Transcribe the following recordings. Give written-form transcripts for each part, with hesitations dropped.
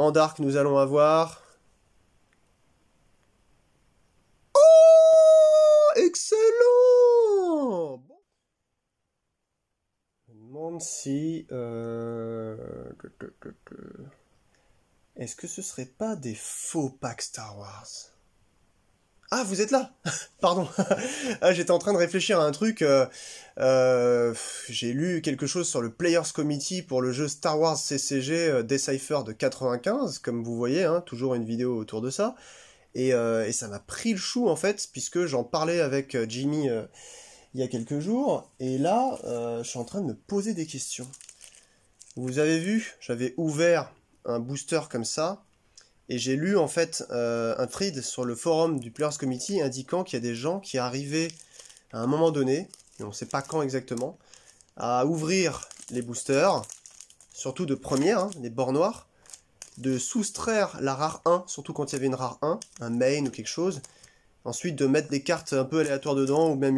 En dark, nous allons avoir... Oh, excellent! Bon. Je me demande si... Est-ce que ce serait pas des faux packs Star Wars? Ah, vous êtes là. Pardon. Ah, j'étais en train de réfléchir à un truc. J'ai lu quelque chose sur le Players Committee pour le jeu Star Wars CCG Decipher de 95, comme vous voyez, hein, toujours une vidéo autour de ça. Et ça m'a pris le chou, en fait, puisque j'en parlais avec Jimmy il y a quelques jours. Et là, je suis en train de me poser des questions. Vous avez vu, j'avais ouvert un booster comme ça. Et j'ai lu en fait un thread sur le forum du Players Committee indiquant qu'il y a des gens qui arrivaient à un moment donné, et on ne sait pas quand exactement, à ouvrir les boosters, surtout de première, hein, les bords noirs, de soustraire la rare 1, surtout quand il y avait une rare 1, un main ou quelque chose, ensuite de mettre des cartes un peu aléatoires dedans, ou même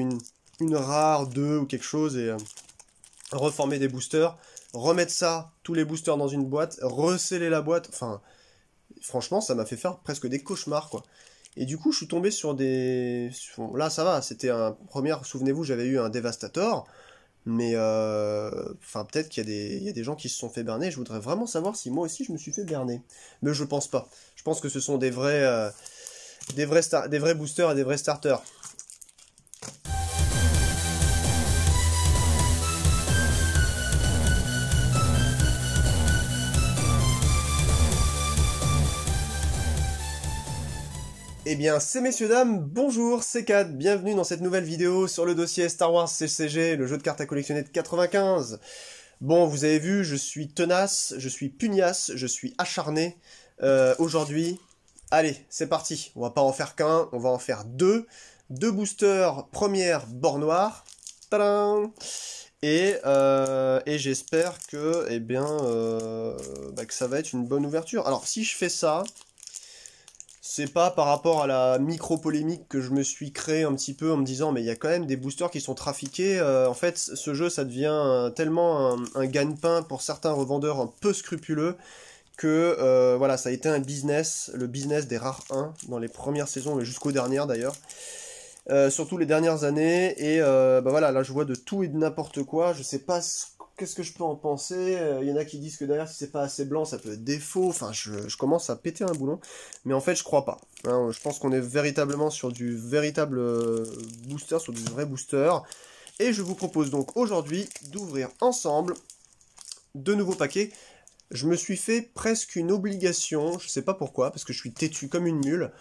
une rare 2 ou quelque chose, et reformer des boosters, remettre ça, tous les boosters dans une boîte, resceller la boîte, enfin... Franchement, ça m'a fait faire presque des cauchemars, quoi. Et du coup, je suis tombé sur des... Là, ça va, c'était un... Première, souvenez-vous, j'avais eu un Devastator, mais... Enfin, peut-être qu'il y a des gens qui se sont fait berner, je voudrais vraiment savoir si moi aussi je me suis fait berner. Mais je pense pas. Je pense que ce sont des vrais boosters et des vrais starters. Eh bien, c'est messieurs dames, bonjour, c'est Kat, bienvenue dans cette nouvelle vidéo sur le dossier Star Wars CCG, le jeu de cartes à collectionner de 95. Bon, vous avez vu, je suis tenace, je suis pugnace, je suis acharné. Aujourd'hui, allez, c'est parti, on va pas en faire qu'un, on va en faire deux. Deux boosters, première, bord noir. Tadam! Et j'espère que, eh bien, que ça va être une bonne ouverture. Alors, si je fais ça... C'est pas par rapport à la micro-polémique que je me suis créé un petit peu en me disant mais il y a quand même des boosters qui sont trafiqués. En fait, ce jeu, ça devient tellement un gagne-pain pour certains revendeurs un peu scrupuleux que voilà, ça a été un business, le business des rares 1 dans les premières saisons, mais jusqu'aux dernières d'ailleurs. Surtout les dernières années, et voilà, là je vois de tout et de n'importe quoi, je sais pas qu'est-ce que je peux en penser, il y en a qui disent que derrière si c'est pas assez blanc ça peut être défaut, enfin je commence à péter un boulon, mais en fait je crois pas, hein, je pense qu'on est véritablement sur du véritable booster, sur du vrai booster, et je vous propose donc aujourd'hui d'ouvrir ensemble deux nouveaux paquets. Je me suis fait presque une obligation, je sais pas pourquoi, parce que je suis têtu comme une mule,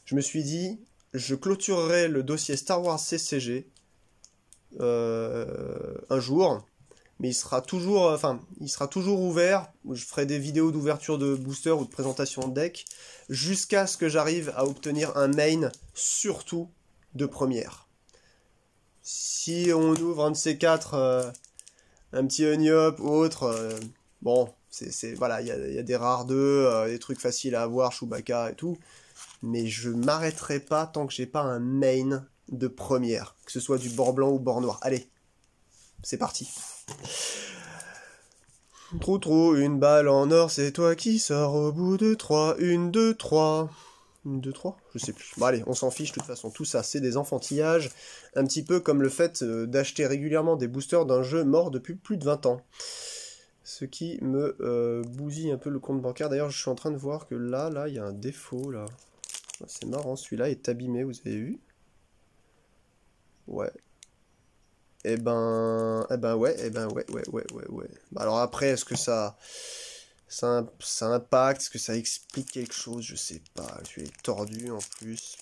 je me suis dit... Je clôturerai le dossier Star Wars CCG un jour, mais il sera toujours ouvert. Je ferai des vidéos d'ouverture de booster ou de présentation de deck jusqu'à ce que j'arrive à obtenir un main, surtout de première. Si on ouvre un de ces quatre, un petit Unyop ou autre, bon, voilà, il y a des rares 2, des trucs faciles à avoir, Chewbacca et tout. Mais je m'arrêterai pas tant que j'ai pas un main de première, que ce soit du bord blanc ou bord noir. Allez, c'est parti. Trou, une balle en or, c'est toi qui sors au bout de 3. 1, 2, 3. 1, 2, 3, je sais plus. Bon allez, on s'en fiche, de toute façon, tout ça, c'est des enfantillages. Un petit peu comme le fait d'acheter régulièrement des boosters d'un jeu mort depuis plus de 20 ans. Ce qui me bousille un peu le compte bancaire. D'ailleurs, je suis en train de voir que là, il y a un défaut, là. C'est marrant, celui-là est abîmé, vous avez vu? Ouais. Ouais. Bah alors après, est-ce que ça impacte? Est-ce que ça explique quelque chose? Je sais pas. Je suis tordu en plus.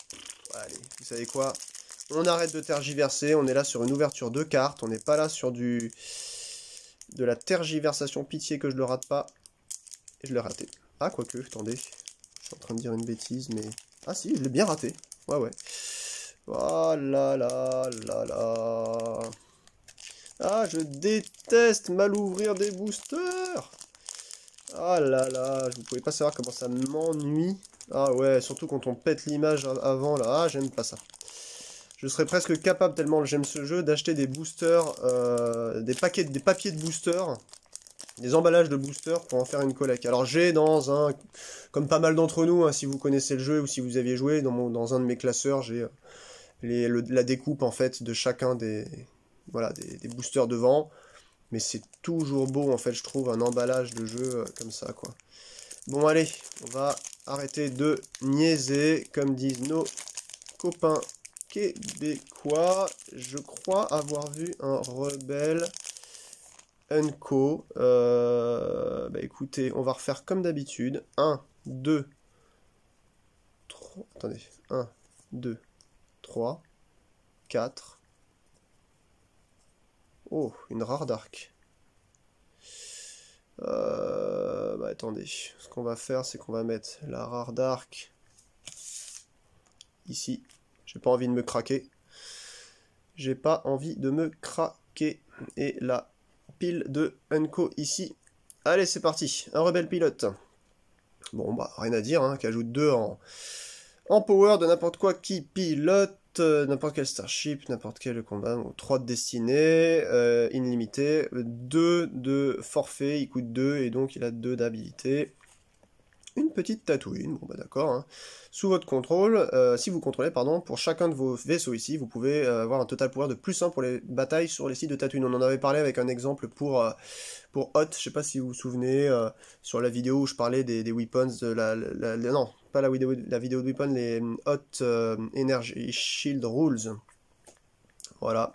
Allez, vous savez quoi? On arrête de tergiverser. On est là sur une ouverture de cartes. On n'est pas là sur de la tergiversation. Pitié que je le rate pas. Et je l'ai raté. Ah, quoique, attendez. Je suis en train de dire une bêtise, mais... Ah si, je l'ai bien raté. Ouais. Oh là là là là. Ah, je déteste mal ouvrir des boosters. Ah là là, vous pouvez pas savoir comment ça m'ennuie. Ah ouais, surtout quand on pète l'image avant, là. Ah, j'aime pas ça. Je serais presque capable, tellement j'aime ce jeu, d'acheter des boosters, des papiers de boosters. des emballages de boosters pour en faire une collecte. Alors j'ai dans un, comme pas mal d'entre nous, hein, si vous connaissez le jeu ou si vous aviez joué, dans un de mes classeurs, j'ai la découpe en fait de chacun voilà, des boosters devant. Mais c'est toujours beau en fait, je trouve, un emballage de jeu comme ça, quoi. Bon allez, on va arrêter de niaiser, comme disent nos copains québécois. Je crois avoir vu un Rebelle Unco. Bah écoutez, on va refaire comme d'habitude. 1, 2, 3. Attendez. 1, 2, 3, 4. Oh, une rare dark. Bah attendez. Ce qu'on va faire, c'est qu'on va mettre la rare dark ici. J'ai pas envie de me craquer. J'ai pas envie de me craquer. Et la pile de Unco ici. Allez, c'est parti. Un rebelle pilote. Bon, bah, rien à dire, hein, qui ajoute 2 en power de n'importe quoi qui pilote, n'importe quel starship, n'importe quel combat. Bon, 3 de destinée, illimité. 2 de forfait, il coûte 2, et donc il a 2 d'habilité. Une petite Tatooine, bon bah d'accord, hein. Sous votre contrôle, si vous contrôlez, pardon, pour chacun de vos vaisseaux ici, vous pouvez avoir un total pouvoir de plus 1 pour les batailles sur les sites de Tatooine. On en avait parlé avec un exemple pour Hoth, je sais pas si vous vous souvenez, sur la vidéo où je parlais des weapons de non, pas la vidéo de weapons, les Hoth Energy Shield Rules. Voilà,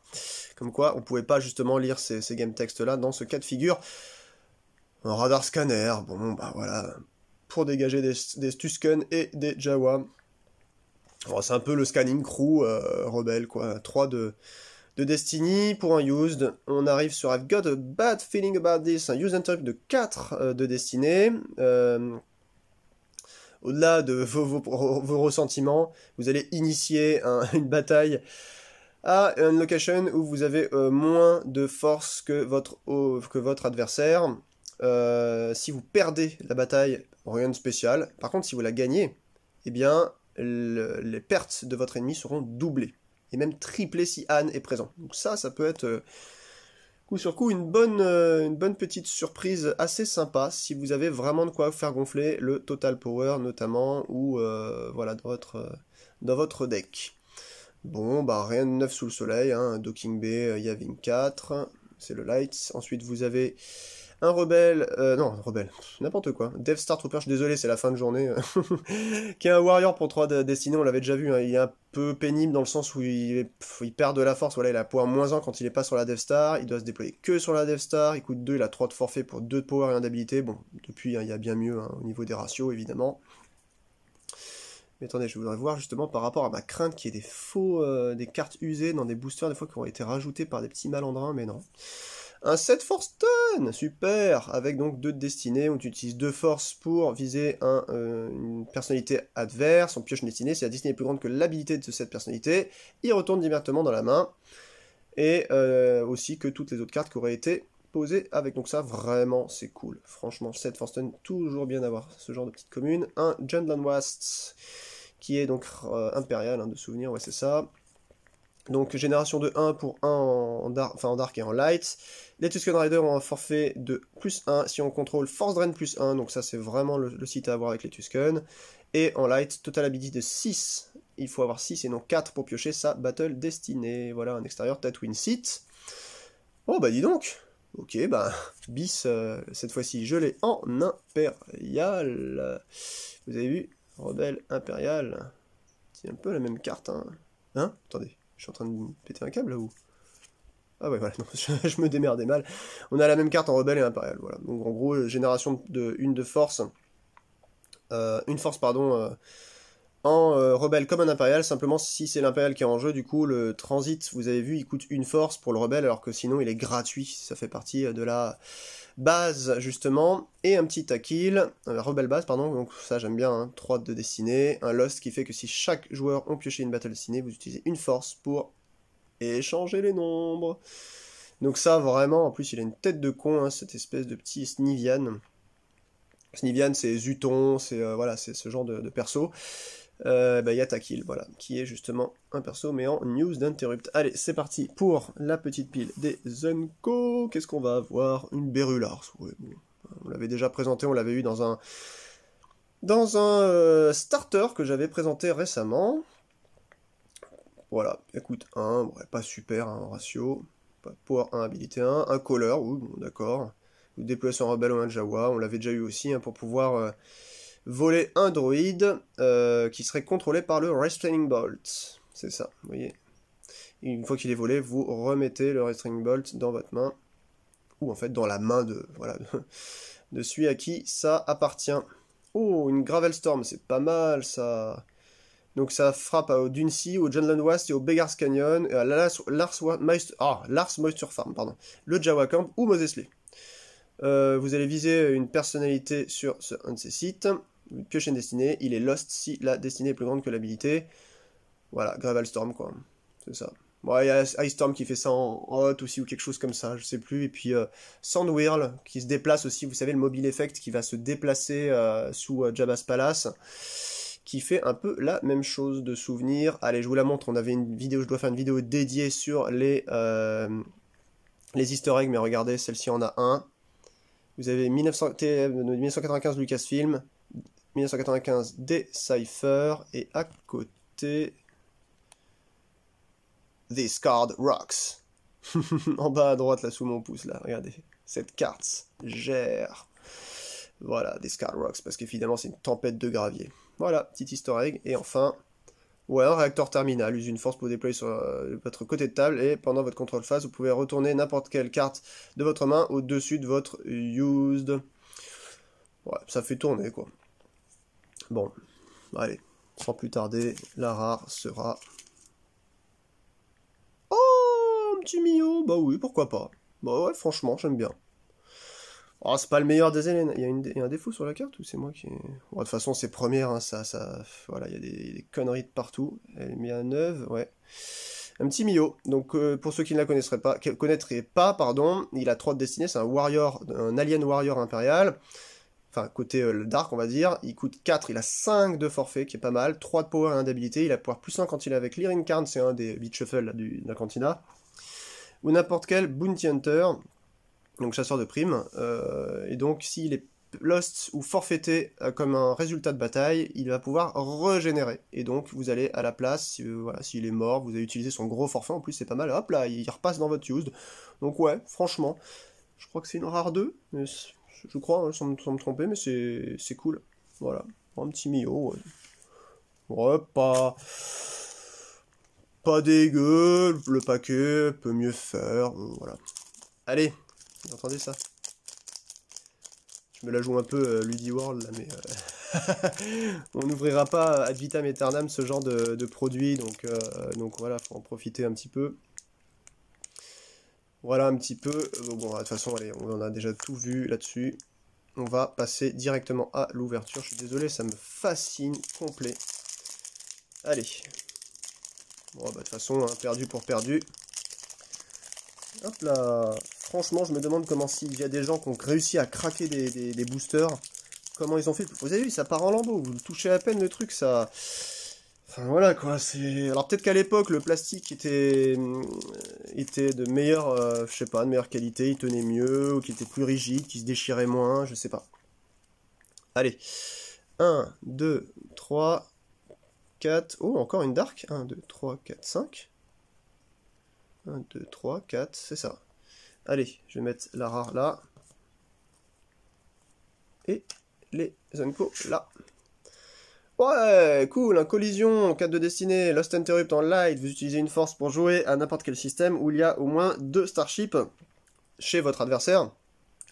comme quoi on pouvait pas justement lire ces game textes là dans ce cas de figure. Un radar scanner, bon bah voilà, pour dégager des Tusken et des Jawa. C'est un peu le scanning crew rebelle, quoi. 3 de Destiny pour un used. On arrive sur I've got a bad feeling about this, un use and type de 4 de Destiny. Au-delà de vos ressentiments, vous allez initier une bataille à une location où vous avez moins de force que votre adversaire. Si vous perdez la bataille, rien de spécial. Par contre, si vous la gagnez, eh bien, les pertes de votre ennemi seront doublées. Et même triplées si Anne est présent. Donc ça peut être, coup sur coup, une bonne petite surprise assez sympa, si vous avez vraiment de quoi faire gonfler le total power, notamment, ou voilà, dans votre deck. Bon, bah rien de neuf sous le soleil, hein. Docking Bay, Yavin 4, c'est le light. Ensuite, vous avez un rebelle, non, rebelle, n'importe quoi. Death Star Trooper, je suis désolé, c'est la fin de journée. Qui est un warrior pour 3 destinés, on l'avait déjà vu, hein. Il est un peu pénible dans le sens où il perd de la force, voilà, il a power -1 quand il est pas sur la Death Star, il doit se déployer que sur la Death Star, il coûte 2, il a 3 de forfait pour 2 de power et 1 d'habilité. Bon, depuis, hein, il y a bien mieux, hein, au niveau des ratios, évidemment. Mais attendez, je voudrais voir justement par rapport à ma crainte qu'il y ait des cartes usées dans des boosters, des fois qui ont été rajoutées par des petits malandrins, mais non. Un 7 Force Stun, super, avec donc 2 de destinée, où tu utilises 2 forces pour viser une personnalité adverse. On pioche une destinée, si la destinée est plus grande que l'habilité de cette personnalité, il retourne directement dans la main, et aussi que toutes les autres cartes qui auraient été posées avec. Donc ça, vraiment, c'est cool. Franchement, 7 Force Stun, toujours bien d'avoir ce genre de petite commune. Un Jundland Wast, qui est donc impérial, hein, de souvenir, ouais c'est ça. Donc génération de 1 pour 1 en dark et en light. Les Tusken Rider ont un forfait de plus 1 si on contrôle Force Drain plus 1, donc ça c'est vraiment le site à avoir avec les Tusken. Et en light, total ability de 6, il faut avoir 6 et non 4 pour piocher sa Battle Destinée. Voilà, un extérieur Tatooine site. Oh bah dis donc. Ok, bah bis, cette fois-ci je l'ai en impérial. Vous avez vu, Rebelle impérial. C'est un peu la même carte, hein. Hein? Attendez. Je suis en train de péter un câble là ou? Ah ouais, voilà, non, je me démerdais mal. On a la même carte en rebelle et impérial, voilà. Donc en gros, génération de une de force. Une force, pardon, en rebelle comme un impérial. Simplement, si c'est l'impérial qui est en jeu, du coup, le transit, vous avez vu, il coûte une force pour le rebelle, alors que sinon, il est gratuit. Ça fait partie de la base, justement. Et un petit tackle, rebelle base, pardon, donc ça j'aime bien, hein, 3 de destinée. Un lost qui fait que si chaque joueur ont pioché une battle destinée, vous utilisez une force pour échanger les nombres. Donc ça, vraiment, en plus, il a une tête de con, hein, cette espèce de petit Snivian. Snivian, c'est Zuton, c'est voilà, c'est ce genre de perso. Yatakil, voilà, qui est justement un perso mais en news d'interrupt. Allez, c'est parti pour la petite pile des Zenko. Qu'est-ce qu'on va avoir? Une Berulars, ouais, bon. On l'avait déjà présenté, on l'avait eu dans un starter que j'avais présenté récemment. Voilà, écoute, 1, ouais, pas super, hein, en ratio. Power 1, habilité 1, un caller, oui, bon, d'accord. Vous déployez son rebelle ou un Jawa, on l'avait déjà eu aussi, hein, pour pouvoir voler un droïde qui serait contrôlé par le Restraining Bolt. C'est ça, vous voyez. Et une fois qu'il est volé, vous remettez le Restraining Bolt dans votre main, ou en fait dans la main de, voilà, de celui à qui ça appartient. Oh, une Gravel Storm, c'est pas mal ça. Donc ça frappe au Duncy, au Junland West et au Beggars Canyon, et à Lars Moisture Farm, pardon, le Jawa Camp ou Moses Lee. Vous allez viser une personnalité sur un de ces sites, piocher une destinée, il est lost si la destinée est plus grande que l'habilité. Voilà, Gravel Storm quoi, c'est ça. Bon, il y a Ice Storm qui fait ça en hot aussi ou quelque chose comme ça, je sais plus. Et puis Sandwhirl qui se déplace aussi, vous savez le mobile effect qui va se déplacer sous Jabba's Palace, qui fait un peu la même chose de souvenir. Allez, je vous la montre, on avait une vidéo, je dois faire une vidéo dédiée sur les easter eggs, mais regardez, celle-ci en a un. Vous avez 1995 Lucasfilm, 1995 Decipher, et à côté... This card rocks. En bas à droite, là, sous mon pouce, là, regardez. Cette carte gère. Voilà, This card rocks, parce qu'évidemment, c'est une tempête de gravier. Voilà, petit easter egg. Et enfin, ouais, un réacteur terminal. Use une force pour déployer sur votre côté de table, et pendant votre contrôle phase, vous pouvez retourner n'importe quelle carte de votre main au-dessus de votre used. Ouais, ça fait tourner, quoi. Bon, allez, sans plus tarder, la rare sera... Oh, un petit Mio, bah oui, pourquoi pas. Bah ouais, franchement, j'aime bien. Oh, c'est pas le meilleur des Hélènes. Il y a un défaut sur la carte ou c'est moi qui... Bon, de toute façon, c'est première, hein, voilà, il y a des conneries de partout. Elle est bien neuve, ouais. Un petit Mio. Donc, pour ceux qui ne la connaîtraient pas, pardon, il a 3 de destinée, c'est un warrior, un alien warrior impérial. Enfin, côté dark, on va dire. Il coûte 4, il a 5 de forfait, qui est pas mal. 3 de power et 1 d'habilité. Il a pouvoir plus 1 quand il est avec Lyrin Karn, c'est un des beat shuffle là, de la cantina. Ou n'importe quel bounty hunter, donc chasseur de primes. Et donc, s'il est lost ou forfaité comme un résultat de bataille, il va pouvoir régénérer. Et donc, vous allez à la place, voilà, s'il est mort, vous allez utiliser son gros forfait. En plus, c'est pas mal. Hop là, il repasse dans votre used. Donc, ouais, franchement, je crois que c'est une rare 2. Mais je crois, hein, sans me tromper, mais c'est cool. Voilà, un petit Mio. Ouais, ouais pas dégueu, le paquet peut mieux faire, voilà. Allez, vous entendez ça? Je me la joue un peu Ludi World, là, mais on n'ouvrira pas ad vitam aeternam ce genre de produit, donc voilà, faut en profiter un petit peu. Voilà un petit peu, bon, de toute façon, allez, on a déjà tout vu là-dessus. On va passer directement à l'ouverture. Je suis désolé, ça me fascine complet. Allez. Bon, bah, de toute façon, hein, perdu pour perdu. Hop là. Franchement, je me demande comment s'il y a des gens qui ont réussi à craquer des boosters. Comment ils ont fait. Vous avez vu, ça part en lambeaux. Vous touchez à peine le truc, ça... Enfin, voilà, quoi. Alors, peut-être qu'à l'époque, le plastique était de meilleure, je sais pas, de meilleure qualité. Il tenait mieux, ou qu'il était plus rigide, qu'il se déchirait moins, je sais pas. Allez. 1, 2, 3, 4... Oh, encore une dark. 1, 2, 3, 4, 5. 1, 2, 3, 4, c'est ça. Allez, je vais mettre la rare là. Et les Zenko là. Ouais, cool, un collision, 4 de destinée, Lost Interrupt en light, vous utilisez une force pour jouer à n'importe quel système où il y a au moins 2 starships chez votre adversaire.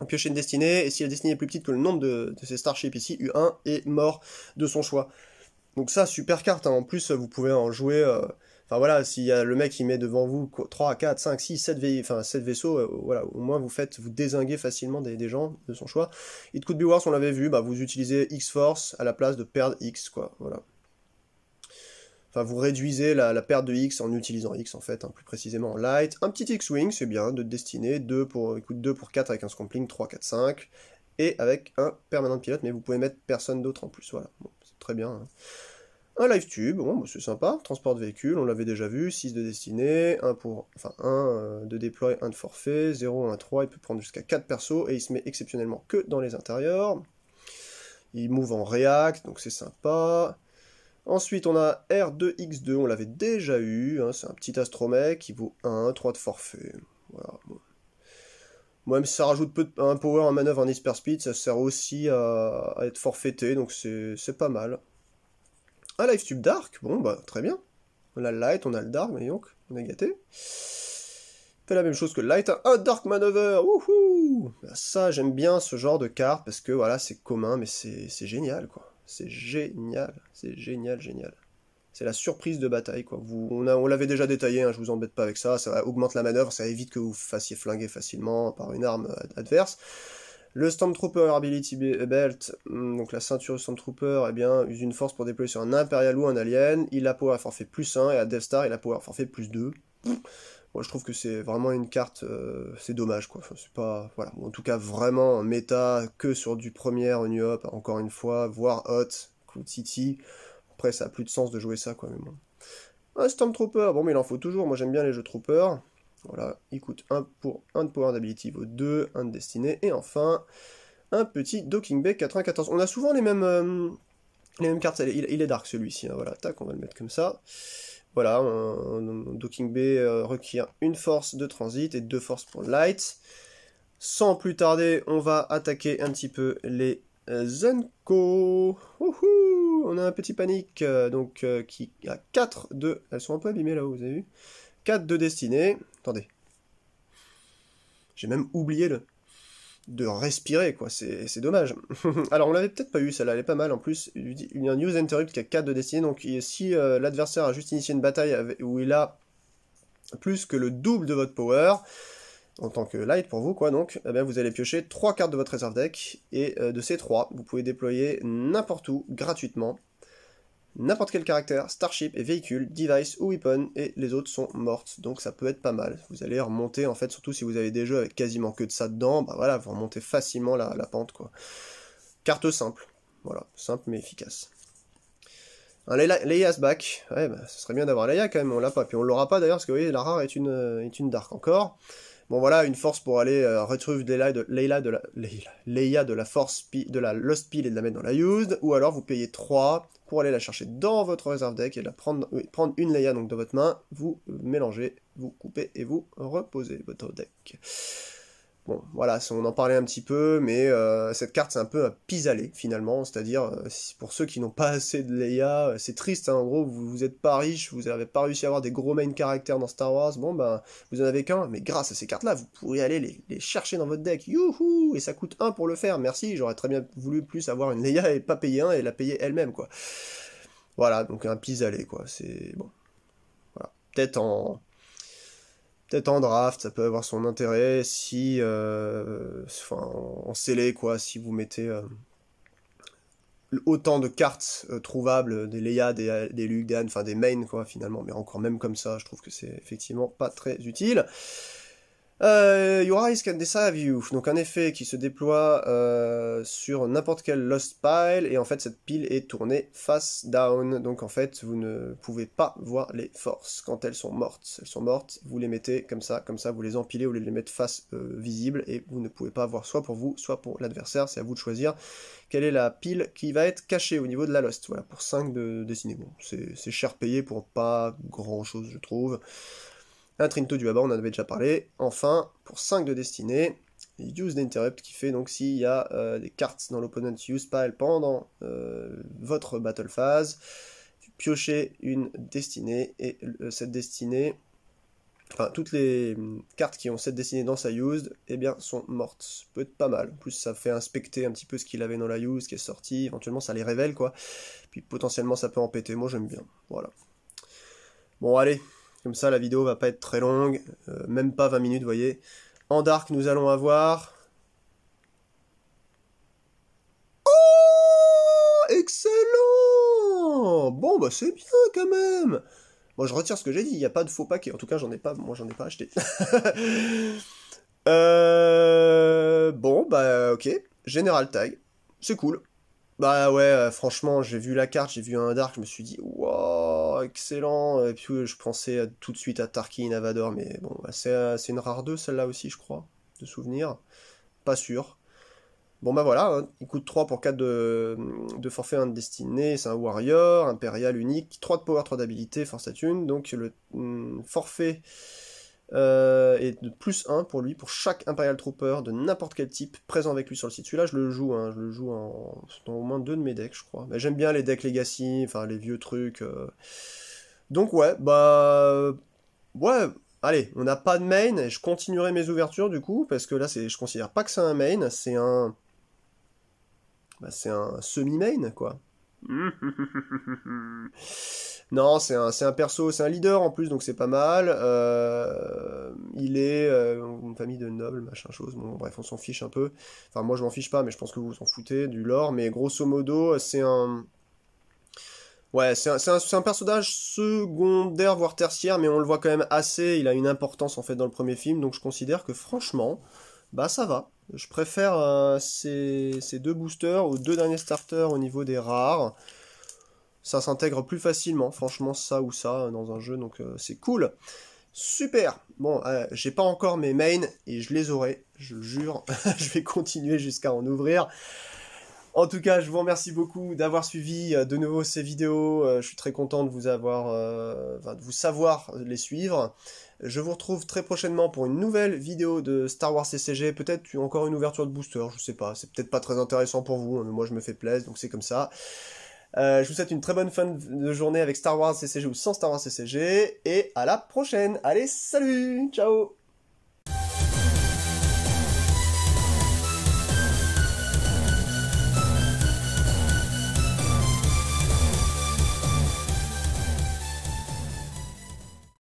Piochez une destinée, et si la destinée est plus petite que le nombre de ces starships ici, U1 est mort de son choix. Donc ça, super carte, hein. En plus vous pouvez en jouer... Enfin voilà, s'il y a le mec qui met devant vous 3, 4, 5, 6, 7, 7 vaisseaux, voilà, au moins vous dézinguez facilement des gens de son choix. It Could Be Worse, on l'avait vu, bah, vous utilisez X-Force à la place de perdre X, quoi, voilà. Enfin, vous réduisez la perte de X en utilisant X, en fait, hein, plus précisément en light. Un petit X-Wing, c'est bien, de destinée, 2 pour 4 avec un Scompling, 3, 4, 5, et avec un permanent de pilote, mais vous pouvez mettre personne d'autre en plus, voilà, bon, c'est très bien, hein. Un live tube, bon, bah, c'est sympa. Transport de véhicule, on l'avait déjà vu. 6 de destinée, 1 pour, enfin 1 de déploy, 1 de forfait, 0, 1, 3. Il peut prendre jusqu'à 4 persos et il se met exceptionnellement que dans les intérieurs. Il move en React, donc c'est sympa. Ensuite, on a R2X2, on l'avait déjà eu. Hein, c'est un petit astromech qui vaut 1, 3 de forfait. Voilà, bon. Moi, même si ça rajoute un power, un manœuvre, un hyper speed, ça sert aussi à être forfaité, donc c'est pas mal. Un live tube dark, bon bah très bien. On a le light, on a le dark, mais donc, on est gâté. Fait la même chose que le light, un dark maneuver, wouhou. Ça, j'aime bien ce genre de carte, parce que voilà, c'est commun, mais c'est génial, quoi. C'est génial, génial. C'est la surprise de bataille, quoi. On l'avait déjà détaillé, hein, je vous embête pas avec ça, ça augmente la manœuvre, ça évite que vous vous fassiez flinguer facilement par une arme adverse. Le Stormtrooper Ability Belt, donc la ceinture Stormtrooper, eh bien, use une force pour déployer sur un Imperial ou un Alien. Il a power forfait plus 1, et à Death Star, il a power forfait plus 2. Moi, je trouve que c'est vraiment une carte, c'est dommage, quoi. Enfin, c'est pas, voilà. En tout cas, vraiment méta que sur du premier New Hope, encore une fois, voire Hot, Cloud City. Après, ça a plus de sens de jouer ça, quoi, mais bon. Un Stormtrooper, bon, mais il en faut toujours. Moi, j'aime bien les jeux Troopers. Voilà, il coûte 1 pour 1 de Power d'Ability, vaut 2, 1 de Destinée, et enfin, un petit Docking Bay 94. On a souvent les mêmes cartes, il est dark celui-ci, hein, voilà, tac, on va le mettre comme ça. Voilà, un Docking Bay requiert une force de transit et 2 forces pour light. Sans plus tarder, on va attaquer un petit peu les Zenko. Wouhou, on a un petit panique, donc qui a 4 de... Elles sont un peu abîmées là-haut, vous avez vu? 4 de destinée. Attendez. J'ai même oublié de respirer, quoi. C'est dommage. Alors, on l'avait peut-être pas eu, celle-là, elle est pas mal. En plus, il y a un Use Interrupt qui a 4 de destinée. Donc, si l'adversaire a juste initié une bataille où il a plus que le double de votre power, en tant que light pour vous, quoi, donc, eh bien, vous allez piocher 3 cartes de votre réserve deck. Et de ces 3, vous pouvez déployer n'importe où, gratuitement. N'importe quel caractère, starship et véhicule, device ou weapon, et les autres sont mortes, donc ça peut être pas mal. Vous allez remonter, en fait, surtout si vous avez des jeux avec quasiment que de ça dedans, bah voilà, vous remontez facilement la pente, quoi. Carte simple, voilà, simple mais efficace. Un Leia's back, ouais, bah, ce serait bien d'avoir Leia quand même, on l'a pas, puis on l'aura pas d'ailleurs, parce que vous voyez, la rare est une dark encore. Bon voilà, une force pour aller retrouver Leia de la force de la Lost Pile et de la mettre dans la Used, ou alors vous payez 3 pour aller la chercher dans votre réserve deck et prendre une Leia donc dans votre main, vous mélangez, vous coupez et vous reposez votre deck. Bon, voilà, on en parlait un petit peu, mais cette carte c'est un peu un pis-aller finalement, c'est-à-dire pour ceux qui n'ont pas assez de Leia, c'est triste, hein, en gros, vous êtes pas riche, vous n'avez pas réussi à avoir des gros main caractères dans Star Wars, bon ben, vous en avez qu'un, mais grâce à ces cartes-là, vous pourrez aller les chercher dans votre deck, youhou, et ça coûte 1 pour le faire, merci, j'aurais très bien voulu plus avoir une Leia et pas payer 1 et la payer elle-même, quoi. Voilà, donc un pis-aller, quoi, c'est bon. Voilà, peut-être en draft, ça peut avoir son intérêt, si, enfin, en scellé, quoi, si vous mettez autant de cartes trouvables, des Leia, des Luke, des Han, enfin des mains, quoi, finalement, mais encore même comme ça, je trouve que c'est effectivement pas très utile. Your eyes can deceive you, donc un effet qui se déploie sur n'importe quelle lost pile, et en fait cette pile est tournée face down, donc en fait vous ne pouvez pas voir les forces quand elles sont mortes. Elles sont mortes, vous les mettez comme ça, vous les empilez au lieu de les mettre face visible, et vous ne pouvez pas voir soit pour vous, soit pour l'adversaire, c'est à vous de choisir quelle est la pile qui va être cachée au niveau de la lost. Voilà, pour 5 de dessinée, bon, c'est cher payé pour pas grand chose je trouve. Un Trinto du Baba, on en avait déjà parlé. Enfin, pour 5 de destinée, Use d'Interrupt qui fait donc s'il y a des cartes dans l'opponent use pile pendant votre battle phase, piochez une destinée et cette destinée, enfin toutes les cartes qui ont cette destinée dans sa used, eh bien sont mortes. Ça peut être pas mal. En plus ça fait inspecter un petit peu ce qu'il avait dans la used qui est sorti, éventuellement ça les révèle quoi. Puis potentiellement ça peut en péter, moi j'aime bien. Voilà. Bon allez. Comme ça, la vidéo va pas être très longue, même pas 20 minutes, vous voyez. En dark, nous allons avoir... Oh, excellent! Bon, bah c'est bien quand même. Bon, je retire ce que j'ai dit, il n'y a pas de faux paquet. En tout cas, moi j'en ai pas acheté. Bon, bah ok. General Tag, c'est cool. Bah ouais, franchement, j'ai vu la carte, j'ai vu un Dark, je me suis dit, wow, excellent. Et puis je pensais tout de suite à Tarkin, à Vador, mais bon, bah, c'est une rare 2 celle-là aussi, je crois, de souvenir. Pas sûr. Bon bah voilà, hein, il coûte 3 pour 4 de forfait, 1 de destinée, c'est un warrior, impérial unique, 3 de power, 3 d'habilité, force à thune, donc le forfait est de plus 1 pour lui, pour chaque impérial trooper de n'importe quel type présent avec lui sur le site. Celui-là je le joue, hein, je le joue dans au moins 2 de mes decks je crois. Mais j'aime bien les decks Legacy, enfin les vieux trucs. Donc ouais, bah... Ouais, allez, on n'a pas de main, et je continuerai mes ouvertures du coup, parce que là je considère pas que c'est un main, c'est un semi-main, quoi. Non, c'est un perso, c'est un leader en plus, donc c'est pas mal. Il est une famille de nobles, machin chose. Bon, bref, on s'en fiche un peu. Enfin, moi je m'en fiche pas, mais je pense que vous vous en foutez du lore. Mais grosso modo, c'est un. Ouais, c'est un personnage secondaire, voire tertiaire, mais on le voit quand même assez. Il a une importance en fait dans le premier film, donc je considère que franchement, bah ça va. Je préfère ces deux boosters aux deux derniers starters au niveau des rares. Ça s'intègre plus facilement, franchement, ça ou ça dans un jeu, donc c'est cool. Super. Bon, j'ai pas encore mes mains et je les aurai, je le jure. Je vais continuer jusqu'à en ouvrir. En tout cas, je vous remercie beaucoup d'avoir suivi de nouveau ces vidéos. Je suis très content de vous avoir, enfin, de vous savoir les suivre. Je vous retrouve très prochainement pour une nouvelle vidéo de Star Wars CCG. Peut-être encore une ouverture de booster, je sais pas. C'est peut-être pas très intéressant pour vous, mais moi je me fais plaisir, donc c'est comme ça. Je vous souhaite une très bonne fin de journée avec Star Wars CCG ou sans Star Wars CCG. Et à la prochaine. Allez, salut, ciao.